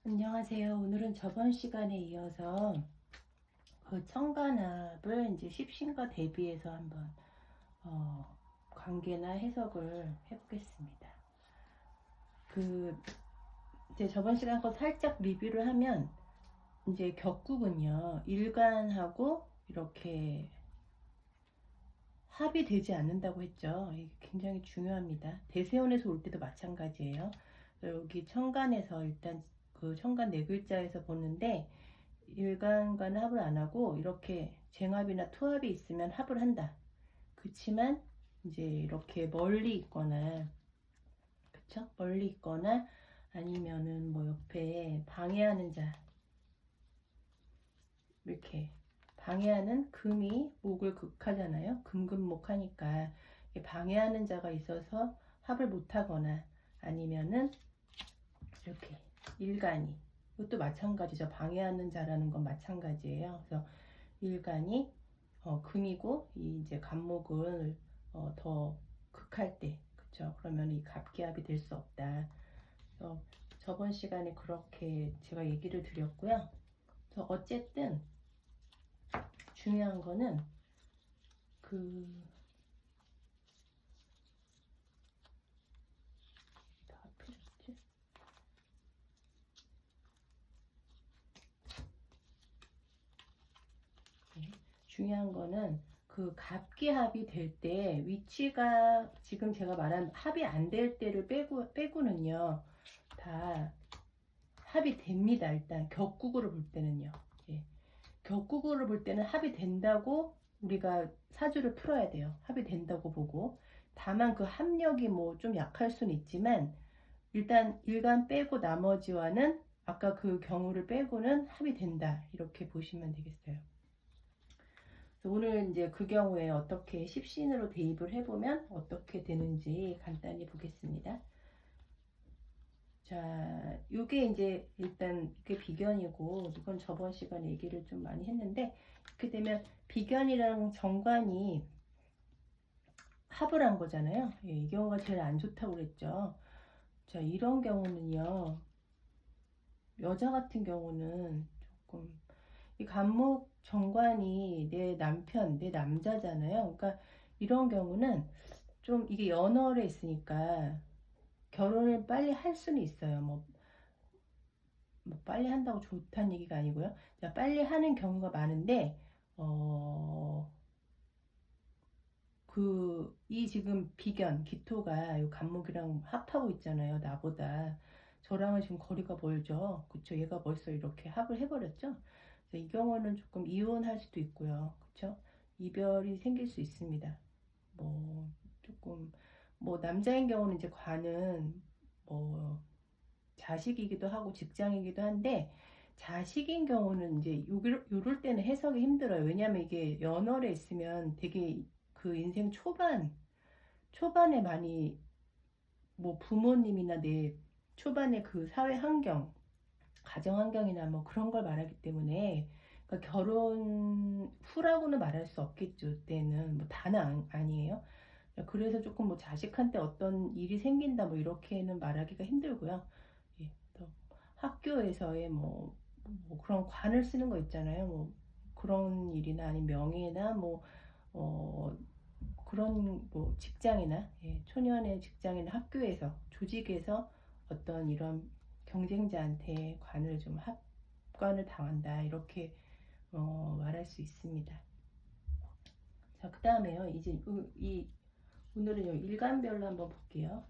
안녕하세요. 오늘은 저번 시간에 이어서 그 청간합을 이제 십신과 대비해서 한번 관계나 해석을 해보겠습니다. 그 이제 저번 시간 거 살짝 리뷰를 하면 이제 격국은요 일간하고 이렇게 합이 되지 않는다고 했죠. 이게 굉장히 중요합니다. 대세운에서 올 때도 마찬가지예요. 여기 청간에서 일단 그 청간 네 글자에서 보는데 일간과는 합을 안 하고 이렇게 쟁합이나 투합이 있으면 합을 한다. 그치만 이제 이렇게 멀리 있거나 그쵸? 멀리 있거나 아니면은 뭐 옆에 방해하는 자 이렇게 방해하는 금이 목을 극하잖아요. 금금목 하니까 방해하는 자가 있어서 합을 못하거나 아니면은 이렇게 일간이 이것도 마찬가지죠. 방해하는 자라는 건 마찬가지예요. 그래서 일간이 금이고 이 이제 간목을 더 극할 때 그쵸? 그러면 이 갑기합이 될 수 없다. 그래서 저번 시간에 그렇게 제가 얘기를 드렸고요. 그래서 어쨌든 중요한 거는 그 중요한 거는 그 갑기합이 될 때 위치가 지금 제가 말한 합이 안 될 때를 빼고는요 다 합이 됩니다. 일단 격국으로 볼 때는요. 예. 격국으로 볼 때는 합이 된다고 우리가 사주를 풀어야 돼요. 합이 된다고 보고 다만 그 합력이 뭐 좀 약할 수는 있지만 일단 일간 빼고 나머지와는 아까 그 경우를 빼고는 합이 된다 이렇게 보시면 되겠어요. 오늘 이제 그 경우에 어떻게 십신으로 대입을 해보면 어떻게 되는지 간단히 보겠습니다. 자, 요게 이제 일단 이게 비견이고 이건 저번 시간에 얘기를 좀 많이 했는데 이렇게 되면 비견이랑 정관이 합을 한 거잖아요. 예, 이 경우가 제일 안 좋다고 그랬죠. 자, 이런 경우는요. 여자 같은 경우는 조금 이 간목 정관이 내 남편, 내 남자잖아요. 그러니까 이런 경우는 좀 이게 연월에 있으니까 결혼을 빨리 할 수는 있어요. 뭐 빨리 한다고 좋다는 얘기가 아니고요. 자, 빨리 하는 경우가 많은데 이 지금 비견, 기토가 이 간목이랑 합하고 있잖아요. 나보다. 저랑은 지금 거리가 멀죠. 그쵸? 얘가 벌써 이렇게 합을 해버렸죠? 그래서 이 경우는 조금 이혼할 수도 있고요. 그쵸? 이별이 생길 수 있습니다. 뭐, 조금, 뭐, 남자인 경우는 이제 관은 뭐, 자식이기도 하고 직장이기도 한데, 자식인 경우는 이제 요럴 때는 해석이 힘들어요. 왜냐하면 이게 연월에 있으면 되게 그 인생 초반에 많이 뭐 부모님이나 내 초반에 그 사회 환경, 가정 환경이나 뭐 그런 걸 말하기 때문에 그러니까 결혼 후라고는 말할 수 없겠죠. 그때는 뭐 다는 아니에요. 그래서 조금 뭐 자식한테 어떤 일이 생긴다 뭐 이렇게는 말하기가 힘들고요. 예, 또 학교에서의 뭐 그런 관을 쓰는 거 있잖아요. 뭐 그런 일이나 아니면 명예나 어, 그런 뭐 직장이나 초년의 직장이나 학교에서 조직에서 어떤 이런 경쟁자한테 관을 좀 합관을 당한다 이렇게 말할 수 있습니다. 자, 그 다음에요. 이제 오늘은 일간별로 한번 볼게요.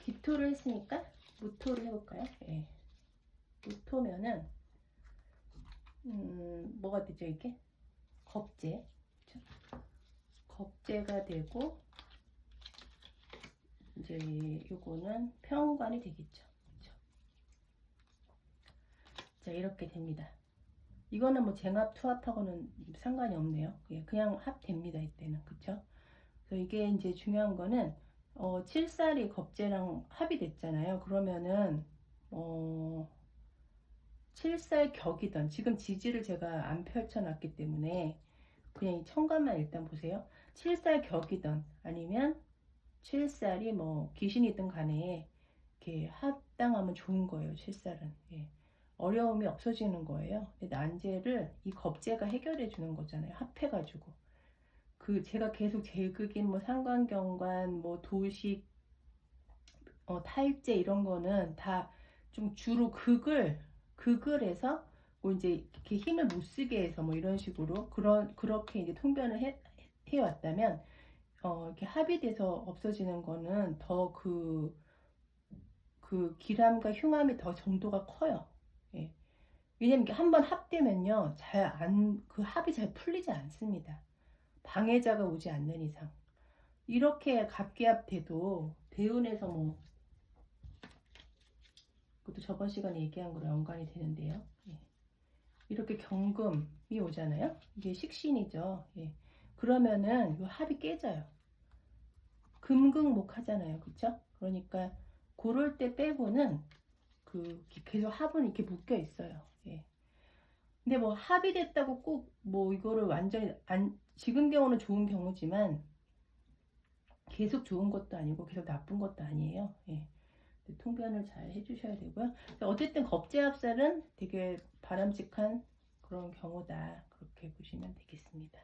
기토를 했으니까 무토를 해볼까요? 예. 무토면은 뭐가 되죠 이게? 겁재. 그쵸? 겁재가 되고 이제 요거는 평관이 되겠죠. 그쵸? 자, 이렇게 됩니다. 이거는 뭐 쟁합 투합하고는 상관이 없네요. 그냥 합됩니다. 이때는. 그쵸? 그래서 이게 이제 중요한 거는 7살이 겁재랑 합이 됐잖아요. 그러면은 7살 격이던 지금 지지를 제가 안 펼쳐놨기 때문에 그냥 이 청간만 일단 보세요. 7살 격이던 아니면 7살이 뭐 귀신이든 간에 이렇게 합당하면 좋은 거예요. 칠살은. 예. 어려움이 없어지는 거예요. 근데 난제를 이 겁제가 해결해 주는 거잖아요. 합해가지고. 그 제가 계속 제극인 뭐 상관경관 뭐 도식 탈제 이런 거는 다 좀 주로 극을 해서 뭐 이제 이렇게 힘을 못 쓰게 해서 뭐 이런 식으로 그렇게 이제 통변을 해왔다면 이렇게 합의돼서 없어지는 거는 더 그 기람과 흉함이 더 정도가 커요. 예. 왜냐면 이게 한번 합되면요, 그 합이 잘 풀리지 않습니다. 방해자가 오지 않는 이상. 이렇게 갑기합돼도 대운에서 뭐, 그것도 저번 시간에 얘기한 거랑 연관이 되는데요. 예. 이렇게 경금이 오잖아요. 이게 식신이죠. 예. 그러면은 이 합이 깨져요. 금극목 하잖아요. 그쵸? 그러니까 그럴 때 빼고는 계속 합은 이렇게 묶여 있어요. 예. 근데 뭐 합의됐다고 꼭 뭐 이거를 완전히 지금 경우는 좋은 경우지만 계속 좋은 것도 아니고 계속 나쁜 것도 아니에요. 예. 통변을 잘 해주셔야 되고요. 어쨌든 겁제합살은 되게 바람직한 그런 경우다. 그렇게 보시면 되겠습니다.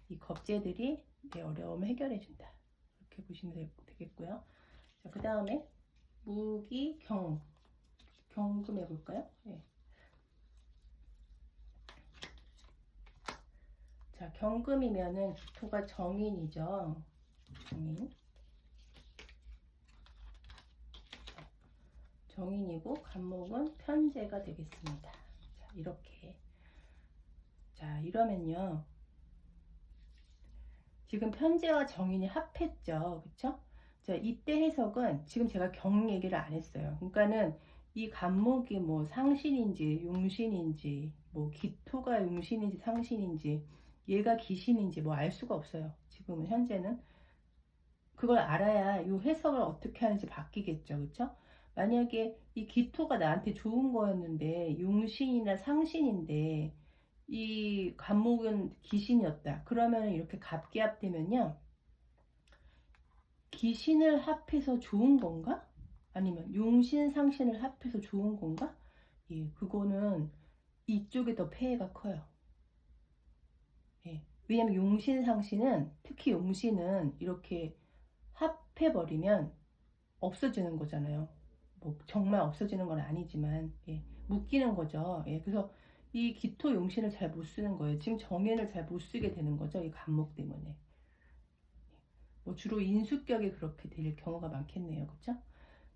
이 겁제들이 내 어려움을 해결해 준다. 이렇게 보시면 되겠고요. 자, 그 다음에 무기 경금 해볼까요? 예. 자, 경금이면은 기토가 정인이죠. 정인. 정인이고 간목은 편제가 되겠습니다. 자, 이렇게. 자, 이러면요. 지금 편제와 정인이 합했죠. 그쵸? 자, 이때 해석은 지금 제가 경 얘기를 안 했어요. 그러니까는 이 간목이 뭐 상신인지 용신인지 뭐 기토가 용신인지 상신인지 얘가 기신인지 뭐 알 수가 없어요. 지금은 현재는 그걸 알아야 이 해석을 어떻게 하는지 바뀌겠죠. 그쵸? 만약에 이 기토가 나한테 좋은 거였는데 용신이나 상신인데 이 간목은 기신이었다. 그러면 이렇게 갑기합되면요. 기신을 합해서 좋은 건가? 아니면 용신 상신을 합해서 좋은 건가? 예, 그거는 이쪽에 더 폐해가 커요. 예, 왜냐면 용신 상신은 특히 용신은 이렇게 합해버리면 없어지는 거잖아요. 뭐 정말 없어지는 건 아니지만 예, 묶이는 거죠. 예, 그래서 이 기토 용신을 잘 못 쓰는 거예요. 지금 정인을 잘 못 쓰게 되는 거죠. 이 간목 때문에. 뭐 주로 인수격이 그렇게 될 경우가 많겠네요. 그렇죠?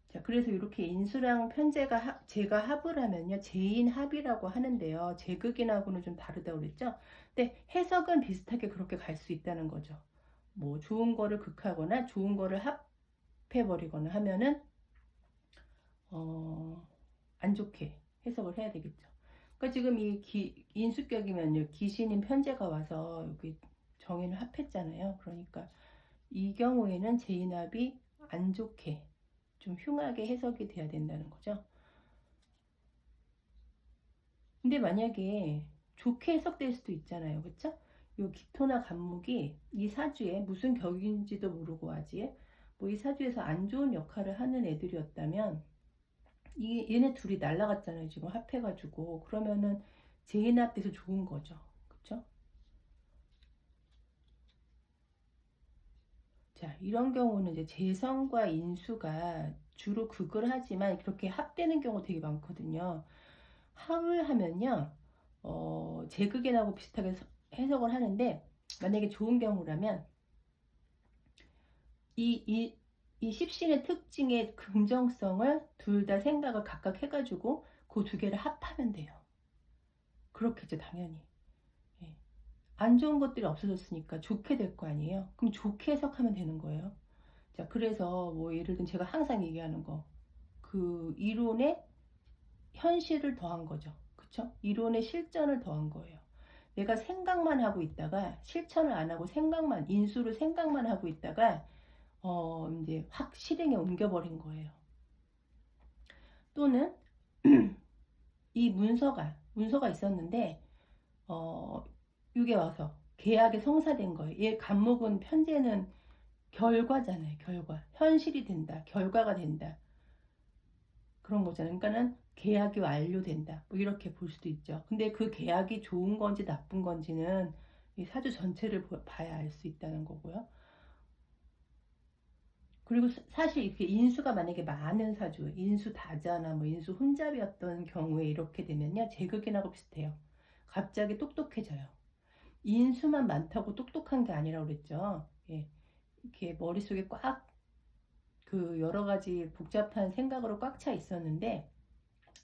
자, 그래서 이렇게 인수랑 편제가 제가 합을 하면요. 제인합이라고 하는데요. 제극인하고는 좀 다르다고 그랬죠? 근데 해석은 비슷하게 그렇게 갈 수 있다는 거죠. 뭐 좋은 거를 극하거나 좋은 거를 합해버리거나 하면은 안 좋게 해석을 해야 되겠죠. 그러니까 지금 이 인수격이면요. 기신인 편제가 와서 여기 정인을 합했잖아요. 그러니까 이 경우에는 제인합이 안 좋게 좀 흉하게 해석이 돼야 된다는 거죠. 근데 만약에 좋게 해석될 수도 있잖아요. 그쵸? 요 기토나 간목이 이 사주에 무슨 격인지도 모르고 아직 뭐 이 사주에서 안 좋은 역할을 하는 애들이었다면 얘네 둘이 날라갔잖아요. 지금 합해가지고 그러면은 제인합돼서 좋은 거죠. 그쵸? 자, 이런 경우는 이제 재성과 인수가 주로 극을 하지만 그렇게 합되는 경우 되게 많거든요. 합을 하면요, 제극인하고 비슷하게 해석을 하는데, 만약에 좋은 경우라면, 이 십신의 특징의 긍정성을 둘 다 생각을 각각 해가지고 그 두 개를 합하면 돼요. 그렇겠죠, 당연히. 예. 안 좋은 것들이 없어졌으니까 좋게 될 거 아니에요? 그럼 좋게 해석하면 되는 거예요. 자, 그래서 뭐 예를 들면 제가 항상 얘기하는 거, 그 이론에 현실을 더한 거죠. 그쵸? 이론에 실전을 더한 거예요. 내가 생각만 하고 있다가 실천을 안 하고 인수를 생각만 하고 있다가 이제 확 실행에 옮겨버린 거예요. 또는 이 문서가 있었는데 이게 와서 계약에 성사된 거예요. 얘 간목은 편제는 결과잖아요. 결과. 현실이 된다. 결과가 된다. 그런 거잖아요. 그러니까는 계약이 완료된다. 뭐 이렇게 볼 수도 있죠. 근데 그 계약이 좋은 건지 나쁜 건지는 이 사주 전체를 봐야 알 수 있다는 거고요. 그리고 사실 이렇게 인수가 만약에 많은 사주, 인수 다자나 뭐 인수 혼잡이었던 경우에 이렇게 되면요. 제극인하고 비슷해요. 갑자기 똑똑해져요. 인수만 많다고 똑똑한 게 아니라고 그랬죠. 예. 이렇게 머릿속에 꽉 그 여러 가지 복잡한 생각으로 꽉 차 있었는데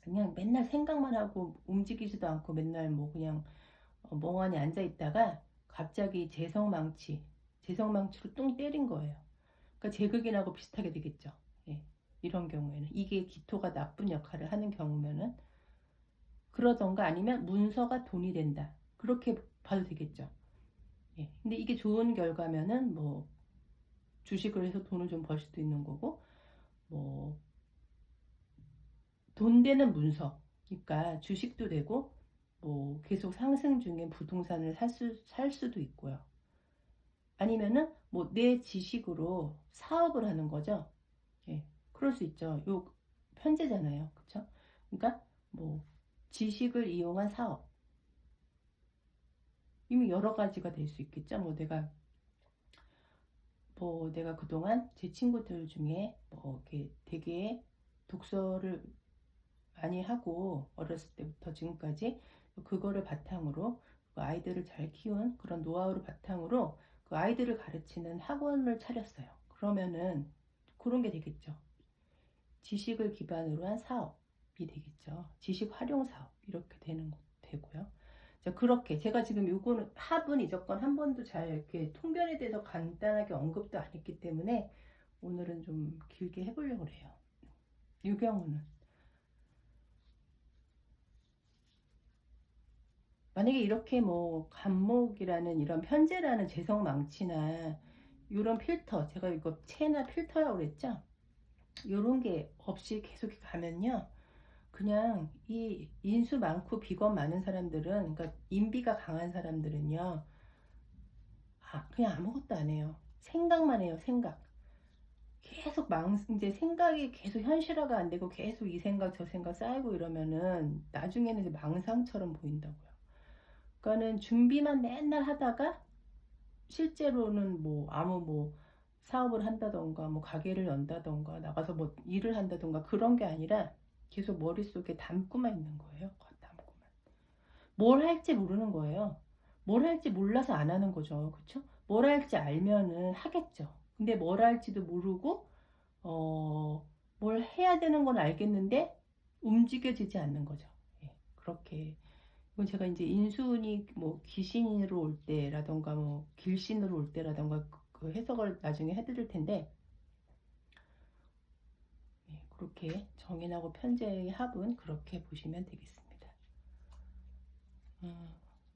그냥 맨날 생각만 하고 움직이지도 않고 맨날 뭐 그냥 멍하니 앉아 있다가 갑자기 재성망치로 뚱 때린 거예요. 그러니까 제극인하고 비슷하게 되겠죠. 예. 이런 경우에는 이게 기토가 나쁜 역할을 하는 경우면은 그러던가 아니면 문서가 돈이 된다. 그렇게 봐도 되겠죠. 예. 근데 이게 좋은 결과면은 뭐 주식을 해서 돈을 좀 벌 수도 있는 거고 뭐 돈 되는 문서 그러니까 주식도 되고 뭐 계속 상승 중인 부동산을 살 수도 있고요. 아니면은 뭐 내 지식으로 사업을 하는 거죠. 예, 그럴 수 있죠. 요 편제잖아요. 그쵸? 그러니까 뭐 지식을 이용한 사업 이미 여러 가지가 될 수 있겠죠. 뭐 내가 그동안 제 친구들 중에 뭐 이렇게 되게 독서를 많이 하고 어렸을 때부터 지금까지 그거를 바탕으로 그 아이들을 잘 키운 그런 노하우를 바탕으로 그 아이들을 가르치는 학원을 차렸어요. 그러면은 그런 게 되겠죠. 지식을 기반으로 한 사업이 되겠죠. 지식 활용 사업 이렇게 되고요. 자, 그렇게 제가 지금 요거는 합은 이적건 한 번도 잘 이렇게 통변에 대해서 간단하게 언급도 안 했기 때문에 오늘은 좀 길게 해보려고 해요. 이 경우는 만약에 이렇게 뭐 간목이라는 이런 편제라는 재성망치나 이런 필터 제가 이거 체나 필터라고 그랬죠. 이런 게 없이 계속 가면요. 그냥 이 인수 많고 비건 많은 사람들은 그러니까 인비가 강한 사람들은요. 그냥 아무것도 안 해요. 생각만 해요. 생각. 계속 이제 생각이 계속 현실화가 안 되고 계속 이 생각 저 생각 쌓이고 이러면은 나중에는 이제 망상처럼 보인다고요. 그러니까는 준비만 맨날 하다가 실제로는 뭐 아무 뭐 사업을 한다던가 뭐 가게를 연다던가 나가서 뭐 일을 한다던가 그런 게 아니라 계속 머릿속에 담고만 있는 거예요. 담고만. 뭘 할지 모르는 거예요. 뭘 할지 몰라서 안 하는 거죠. 그쵸? 뭘 할지 알면은 하겠죠. 근데 뭘 할지도 모르고 어, 뭘 해야 되는 건 알겠는데 움직여지지 않는 거죠. 예, 그렇게 이건 제가 이제 인순이 뭐 귀신으로 올 때라던가 뭐 길신으로 올 때라던가 그 해석을 나중에 해드릴 텐데 예, 그렇게 정인하고 편제의 합은 그렇게 보시면 되겠습니다.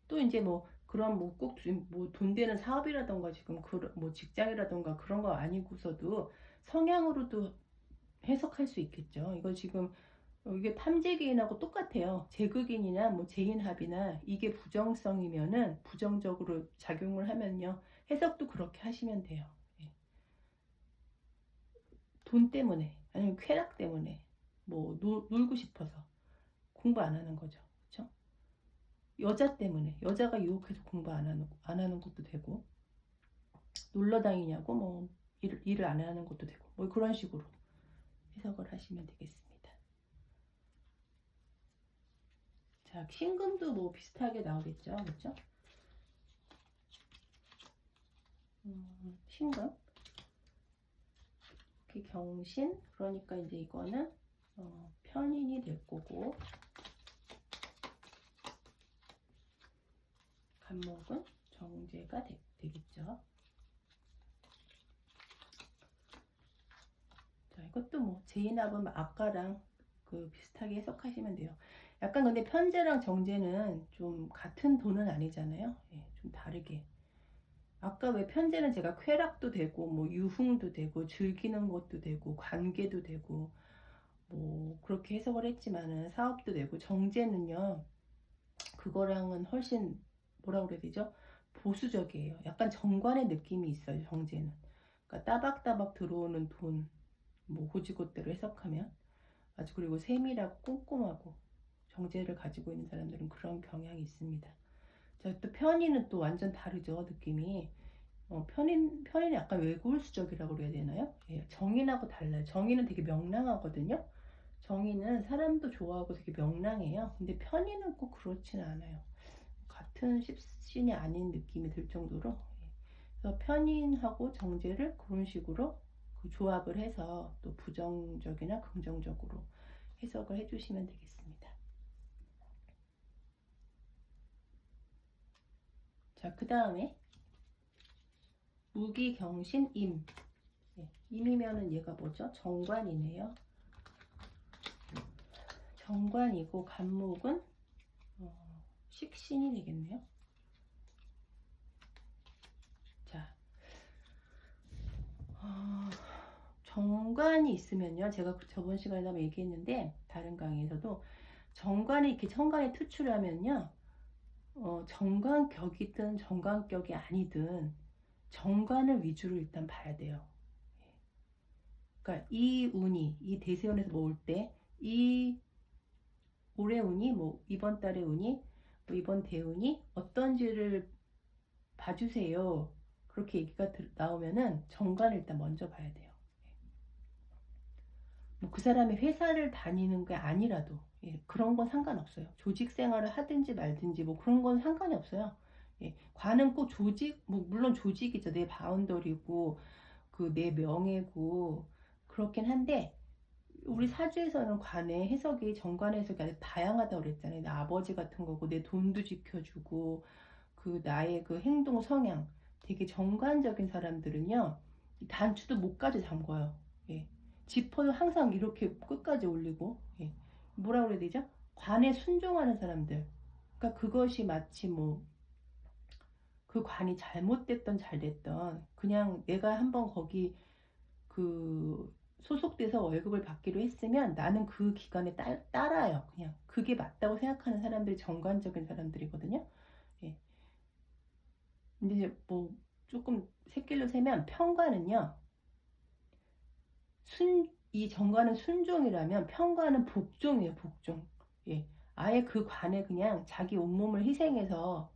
또 이제 뭐 그런 뭐 꼭 뭐 돈 되는 사업이라던가 지금 뭐 직장이라던가 그런 거 아니고서도 성향으로도 해석할 수 있겠죠. 이거 지금 이게 탐재기인하고 똑같아요. 제극인이나 뭐 재인합이나 이게 부정성이면은 부정적으로 작용을 하면요. 해석도 그렇게 하시면 돼요. 예. 돈 때문에 아니면 쾌락 때문에 뭐 놀고 싶어서 공부 안 하는 거죠. 그렇죠? 여자 때문에 여자가 유혹해서 공부 안 하는 것도 되고 놀러 다니냐고 뭐 일을 안 하는 것도 되고 뭐 그런 식으로 해석을 하시면 되겠습니다. 자, 신금도 뭐 비슷하게 나오겠죠. 그렇죠? 신금 이렇게 경신 그러니까 이제 이거는 편인이 될 거고 간목은 정제가 되겠죠. 자, 이것도 뭐 제인합은 아까랑 그 비슷하게 해석하시면 돼요. 약간 근데 편제랑 정제는 좀 같은 돈은 아니잖아요. 예, 좀 다르게. 아까 왜 편제는 제가 쾌락도 되고 뭐 유흥도 되고 즐기는 것도 되고 관계도 되고 뭐 그렇게 해석을 했지만은 사업도 되고 정제는요. 그거랑은 훨씬 뭐라 그래야 되죠? 보수적이에요. 약간 정관의 느낌이 있어요. 정제는. 그러니까 따박따박 들어오는 돈, 뭐 고지고대로 해석하면 아주 그리고 세밀하고 꼼꼼하고 정제를 가지고 있는 사람들은 그런 경향이 있습니다. 자, 또 편인은 또 완전 다르죠, 느낌이. 편인이 약간 외골수적이라고 그래야 되나요? 예, 정인하고 달라요. 정인은 되게 명랑하거든요. 정인은 사람도 좋아하고 되게 명랑해요. 근데 편인은 꼭 그렇지는 않아요. 같은 십신이 아닌 느낌이 들 정도로. 예. 그래서 편인하고 정제를 그런 식으로 그 조합을 해서 또 부정적이나 긍정적으로 해석을 해주시면 되겠습니다. 자, 그 다음에 무기경신 임. 네, 임이면은 얘가 뭐죠? 정관이네요. 정관이고 간목은 식신이 되겠네요. 자, 정관이 있으면요. 제가 저번 시간에 한번 얘기했는데 다른 강의에서도 정관이 이렇게 정관이 투출하면요. 정관격이든 정관격이 아니든 정관을 위주로 일단 봐야 돼요. 그러니까 이 운이 이 대세운에서 모을 때 이 올해 운이 뭐 이번 달의 운이 뭐 이번 대운이 어떤지를 봐주세요. 그렇게 얘기가 나오면은 정관을 일단 먼저 봐야 돼요. 뭐 그 사람이 회사를 다니는 게 아니라도 예, 그런 건 상관없어요. 조직 생활을 하든지 말든지 뭐 그런 건 상관이 없어요. 예, 관은 꼭 조직, 뭐 물론 조직이죠. 내 바운더리고 그 내 명예고 그렇긴 한데 우리 사주에서는 관의 해석이 정관의 해석이 아주 다양하다고 그랬잖아요. 내 아버지 같은 거고 내 돈도 지켜주고 그 나의 그 행동 성향 되게 정관적인 사람들은요 단추도 목까지 잠궈요. 예. 지퍼도 항상 이렇게 끝까지 올리고 예. 뭐라 그래야 되죠? 관에 순종하는 사람들. 그러니까 그것이 마치 뭐 그 관이 잘못됐던 잘됐던 그냥 내가 한번 거기 그 소속돼서 월급을 받기로 했으면 나는 그 기간에 따라요. 그냥 그게 맞다고 생각하는 사람들이 정관적인 사람들이거든요. 예. 근데 이제 뭐 조금 새길로 세면 평관은요. 이 정관은 순종이라면 평관은 복종이에요. 복종. 예. 아예 그 관에 그냥 자기 온몸을 희생해서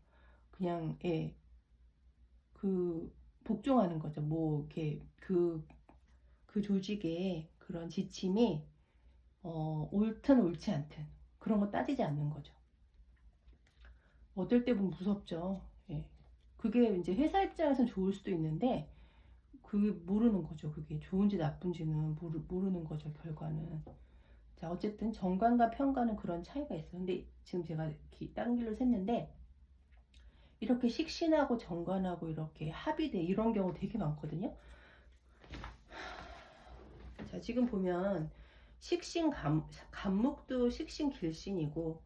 그냥 예. 그 복종하는 거죠. 뭐 이렇게 그 조직의 그런 지침이 옳든 옳지 않든 그런 거 따지지 않는 거죠. 어떨 때 보면 무섭죠. 예. 그게 이제 회사 입장에서는 좋을 수도 있는데 그게 모르는 거죠. 그게 좋은지 나쁜지는 모르는 거죠. 결과는. 자, 어쨌든 정관과 편관은 그런 차이가 있어요. 근데 지금 제가 다른 길로 샜는데 이렇게 식신하고 정관하고 이렇게 합의돼 이런 경우 되게 많거든요. 자, 지금 보면 식신 간목도 식신 길신이고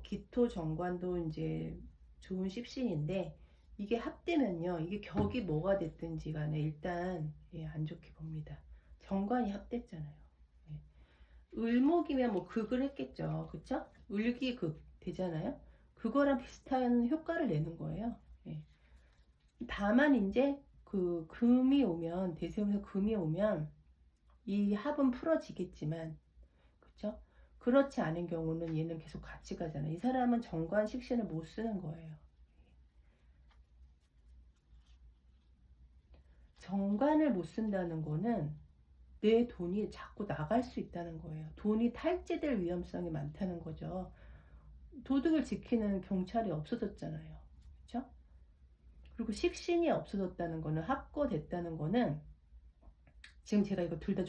기토 정관도 이제 좋은 십신인데 이게 합되면요 이게 격이 뭐가 됐든지 간에 일단 예, 안 좋게 봅니다. 정관이 합됐잖아요. 예. 을목이면 뭐 극을 했겠죠. 그쵸? 을기극 되잖아요. 그거랑 비슷한 효과를 내는 거예요. 예. 다만 이제 그 금이 오면 대세운에서 금이 오면 이 합은 풀어지겠지만 그쵸? 그렇지 않은 경우는 얘는 계속 같이 가잖아요. 이 사람은 정관 식신을 못 쓰는 거예요. 정관을 못 쓴다는 거는 내 돈이 자꾸 나갈 수 있다는 거예요. 돈이 탈취될 위험성이 많다는 거죠. 도덕을 지키는 경찰이 없어졌잖아요. 그렇죠? 그리고 식신이 없어졌다는 거는 합거됐다는 거는 지금 제가 이거 둘 다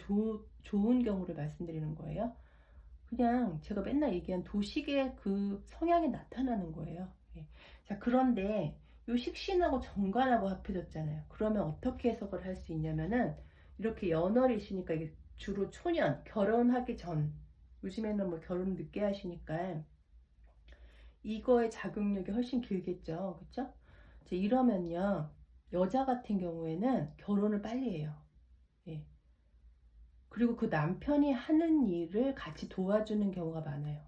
좋은 경우를 말씀드리는 거예요. 그냥 제가 맨날 얘기한 도식의 그 성향이 나타나는 거예요. 예. 자, 그런데 요 식신하고 정관하고 합해졌잖아요. 그러면 어떻게 해석을 할 수 있냐면은 이렇게 연월이시니까 이게 주로 초년, 결혼하기 전, 요즘에는 뭐 결혼 늦게 하시니까 이거의 작용력이 훨씬 길겠죠. 그쵸? 자, 이러면요. 여자 같은 경우에는 결혼을 빨리 해요. 예. 그리고 그 남편이 하는 일을 같이 도와주는 경우가 많아요.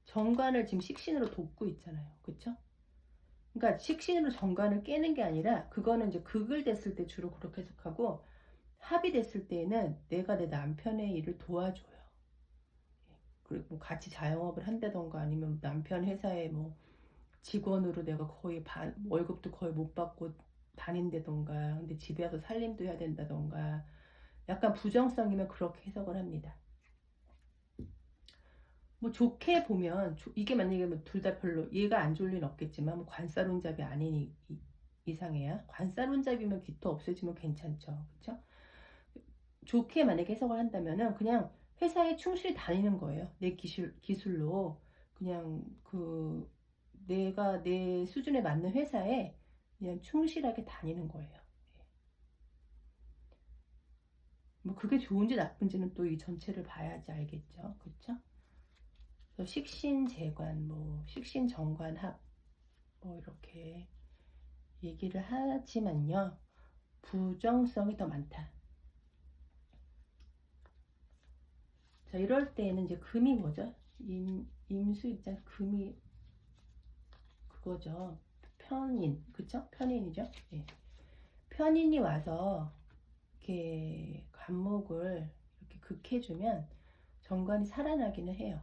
정관을 지금 식신으로 돕고 있잖아요. 그쵸? 그러니까 식신으로 정관을 깨는 게 아니라 그거는 이제 극을 됐을 때 주로 그렇게 해석하고 합이 됐을 때에는 내가 내 남편의 일을 도와줘요. 그리고 뭐 같이 자영업을 한다던가 아니면 남편 회사에 뭐 직원으로 내가 거의 월급도 거의 못 받고 다닌다던가, 근데 집에 와서 살림도 해야 된다던가, 약간 부정성이면 그렇게 해석을 합니다. 뭐 좋게 보면 이게 만약에 뭐 둘 다 별로 얘가 안 좋을 리는 없겠지만 뭐 관살혼잡이 아닌 이상해야, 관살혼잡이면 기토 없어지면 괜찮죠. 그쵸? 좋게 만약에 해석을 한다면은 그냥 회사에 충실히 다니는 거예요. 내 기술로 그냥 내가 내 수준에 맞는 회사에 그냥 충실하게 다니는 거예요. 뭐 그게 좋은지 나쁜지는 또 이 전체를 봐야지 알겠죠. 그쵸? 그래서 식신재관, 뭐 식신정관합, 뭐 이렇게 얘기를 하지만요, 부정성이 더 많다. 자, 이럴 때에는 이제 금이 뭐죠? 임수 입장 금이 그거죠. 편인, 그쵸? 편인이죠. 예. 편인이 와서 이렇게 간목을 이렇게 극해주면 정관이 살아나기는 해요.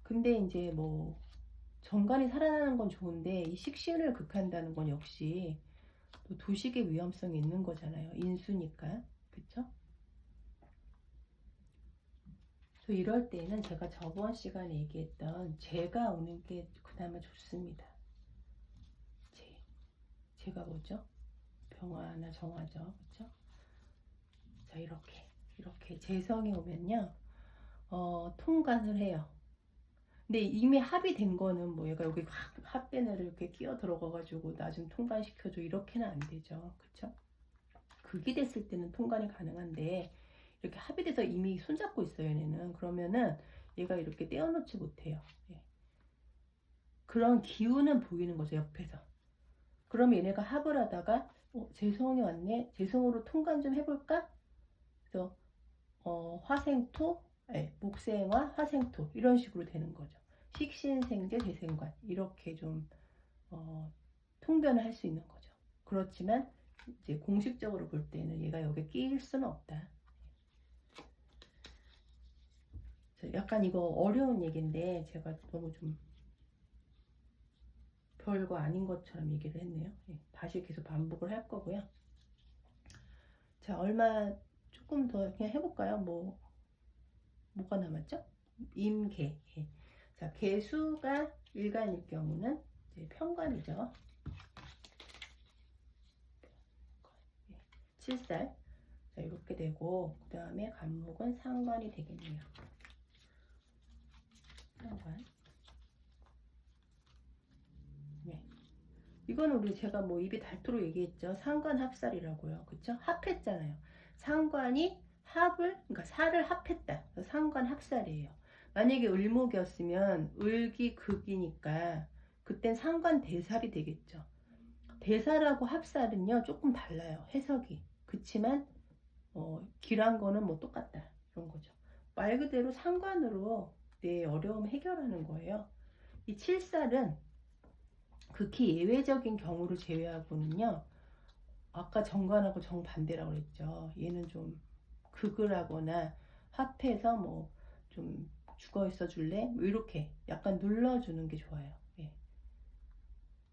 근데 이제 뭐 정관이 살아나는 건 좋은데 이 식신을 극한다는 건 역시 또 도식의 위험성이 있는 거잖아요. 인수니까. 그쵸? 또 이럴 때는 제가 저번 시간에 얘기했던 재가 오는 게 그나마 좋습니다. 재가 뭐죠? 병화나 정화죠. 그쵸? 자, 이렇게 재성이 오면요, 통관을 해요. 근데 이미 합의된 거는 뭐 얘가 여기 합대너를 이렇게 끼어 들어가가지고 나 좀 통관시켜줘 이렇게는 안 되죠. 그쵸? 극이 됐을 때는 통관이 가능한데 이렇게 합의돼서 이미 손잡고 있어요. 얘네는. 그러면은 얘가 이렇게 떼어놓지 못해요. 예. 그런 기운은 보이는 거죠. 옆에서. 그러면 얘네가 합을 하다가 재성이 왔네. 재성으로 통관 좀 해볼까? 그래서 화생토, 목생화, 화생토 이런 식으로 되는 거죠. 식신생재 재생관 이렇게 좀 통변을 할 수 있는 거죠. 그렇지만 이제 공식적으로 볼 때는 얘가 여기에 끼일 수는 없다. 약간 이거 어려운 얘기인데 제가 너무 좀 별거 아닌 것처럼 얘기를 했네요. 다시 계속 반복을 할 거고요. 자, 조금 더 그냥 해볼까요? 뭐가 남았죠? 임계. 자, 개수가 일간일 경우는 이제 편관이죠. 7살. 자, 이렇게 되고, 그 다음에 간목은 상관이 되겠네요. 상관. 네. 이거는 제가 뭐 입이 닳도록 얘기했죠. 상관 합살이라고요. 그쵸? 합했잖아요. 상관이 그러니까 살을 합했다. 상관 합살이에요. 만약에 을목이었으면 을기 극이니까 그땐 상관 대살이 되겠죠. 대살하고 합살은요 조금 달라요. 해석이. 그치만 길한 거는 뭐 똑같다. 이런 거죠. 말 그대로 상관으로 내 어려움 해결하는 거예요. 이 칠살은 극히 예외적인 경우를 제외하고는요, 아까 정관하고 정반대라고 그랬죠. 얘는 좀 극을 하거나 합해서 뭐 좀 죽어 있어 줄래? 뭐 이렇게 약간 눌러주는 게 좋아요. 예.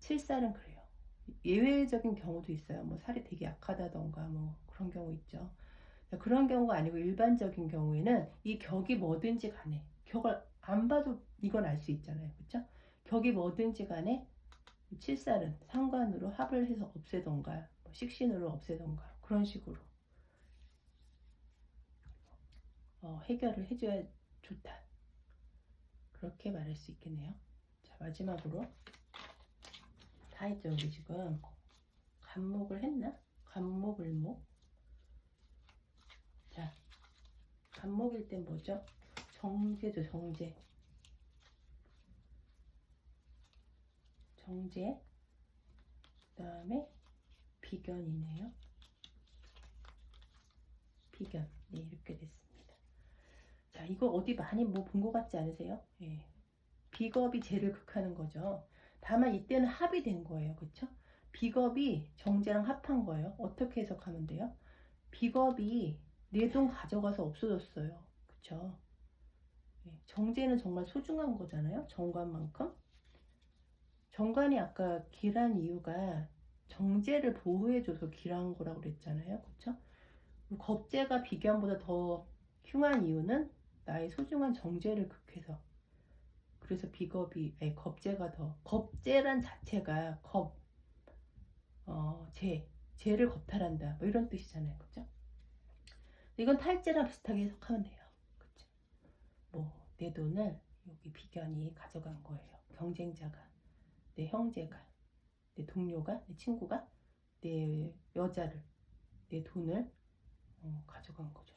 칠살은 그래요. 예외적인 경우도 있어요. 뭐 살이 되게 약하다던가 뭐 그런 경우 있죠. 그런 경우가 아니고 일반적인 경우에는 이 격이 뭐든지 간에, 격을 안 봐도 이건 알 수 있잖아요. 그쵸? 격이 뭐든지 간에 칠살은 상관으로 합을 해서 없애던가 뭐 식신으로 없애던가 그런 식으로 해결을 해줘야 좋다. 그렇게 말할 수 있겠네요. 자, 마지막으로 다 했죠. 우리 지금 간목을 했나? 간목, 을목. 자, 간목일 땐 뭐죠? 정제죠. 정제. 그 다음에 비견이네요. 비견. 네, 이렇게 됐습니다. 자, 이거 어디 많이 뭐 본 것 같지 않으세요? 예. 비겁이 재를 극하는 거죠. 다만 이때는 합이 된 거예요. 그쵸? 비겁이 정제랑 합한 거예요. 어떻게 해석하면 돼요? 비겁이 내 돈 가져가서 없어졌어요. 그쵸? 정제는 정말 소중한 거잖아요. 정관만큼. 정관이 아까 길한 이유가 정제를 보호해줘서 길한 거라고 그랬잖아요. 그쵸? 겁재가 비견보다 더 흉한 이유는 나의 소중한 정제를 극해서. 그래서 비겁이, 겁재가 더, 겁재란 자체가 죄를 겁탈한다. 뭐 이런 뜻이잖아요. 그쵸? 이건 탈재랑 비슷하게 해석하면 돼요. 그쵸? 내 돈을 여기 비견이 가져간 거예요. 경쟁자가, 내 형제가, 내 동료가, 내 친구가, 내 여자를, 내 돈을 가져간 거죠.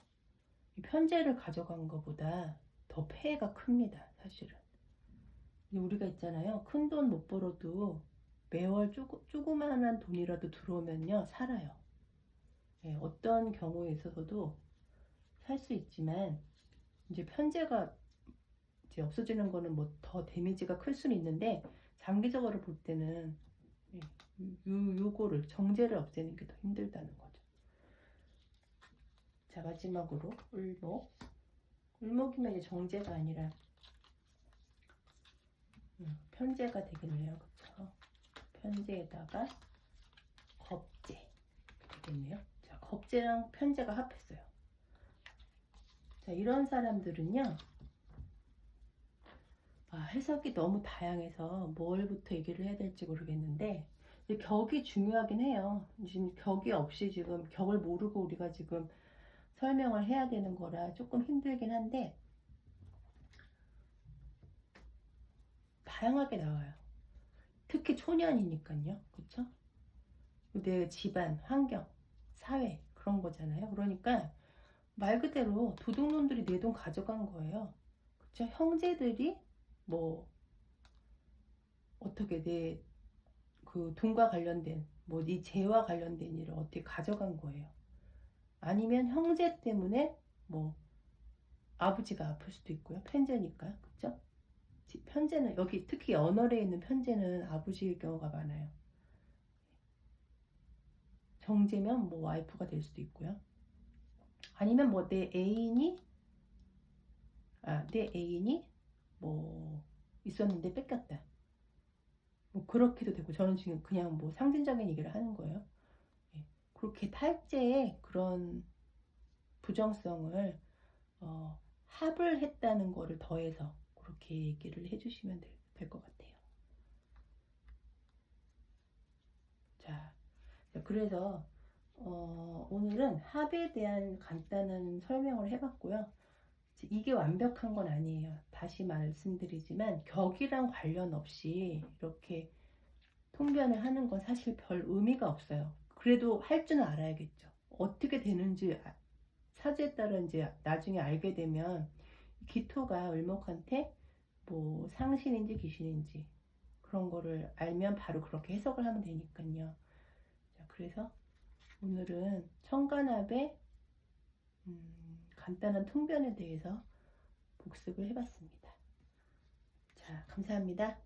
이 편재를 가져간 것보다 더 폐해가 큽니다. 사실은. 우리가 있잖아요. 큰 돈 못 벌어도 매월 조그만한 돈이라도 들어오면요. 살아요. 어떤 경우에 있어서도 살 수 있지만 이제 편재가 이제 없어지는 거는 뭐 더 데미지가 클 수는 있는데 장기적으로 볼 때는 요거를 정제를 없애는 게 더 힘들다는 거죠. 자, 마지막으로 을목. 을목이면 이제 정제가 아니라 편제가 되겠네요. 그쵸? 편제에다가 겁제 되겠네요. 자, 겁제랑 편제가 합했어요. 자, 이런 사람들은요. 해석이 너무 다양해서 뭘부터 얘기를 해야 될지 모르겠는데 격이 중요하긴 해요. 지금 격이 없이 지금 격을 모르고 우리가 지금 설명을 해야 되는 거라 조금 힘들긴 한데 다양하게 나와요. 특히 초년이니까요. 그쵸? 내 집안, 환경, 사회 그런 거잖아요. 그러니까 말 그대로 도둑놈들이 내 돈 가져간 거예요. 그쵸? 형제들이 뭐 어떻게 내 그 돈과 관련된 뭐 네 재와 관련된 일을 어떻게 가져간 거예요. 아니면 형제 때문에 뭐 아버지가 아플 수도 있고요. 편제니까. 그쵸? 편제는 여기 특히 언어에 있는 편제는 아버지일 경우가 많아요. 정제면 뭐 와이프가 될 수도 있고요. 아니면 뭐 내 애인이 뭐 있었는데 뺏겼다. 뭐 그렇게도 되고 저는 지금 그냥 뭐 상징적인 얘기를 하는 거예요. 그렇게 탈제의 그런 부정성을 합을 했다는 거를 더해서 그렇게 얘기를 해주시면 될 것 같아요. 자, 그래서 오늘은 합에 대한 간단한 설명을 해봤고요. 이게 완벽한 건 아니에요. 다시 말씀드리지만 격이랑 관련 없이 이렇게 통변을 하는 건 사실 별 의미가 없어요. 그래도 할 줄은 알아야겠죠. 어떻게 되는지 사주에 따라 이제 나중에 알게 되면 기토가 을목한테 뭐 상신인지 귀신인지 그런 거를 알면 바로 그렇게 해석을 하면 되니까요. 자, 그래서 오늘은 천간합의 간단한 통변에 대해서 복습을 해봤습니다. 자, 감사합니다.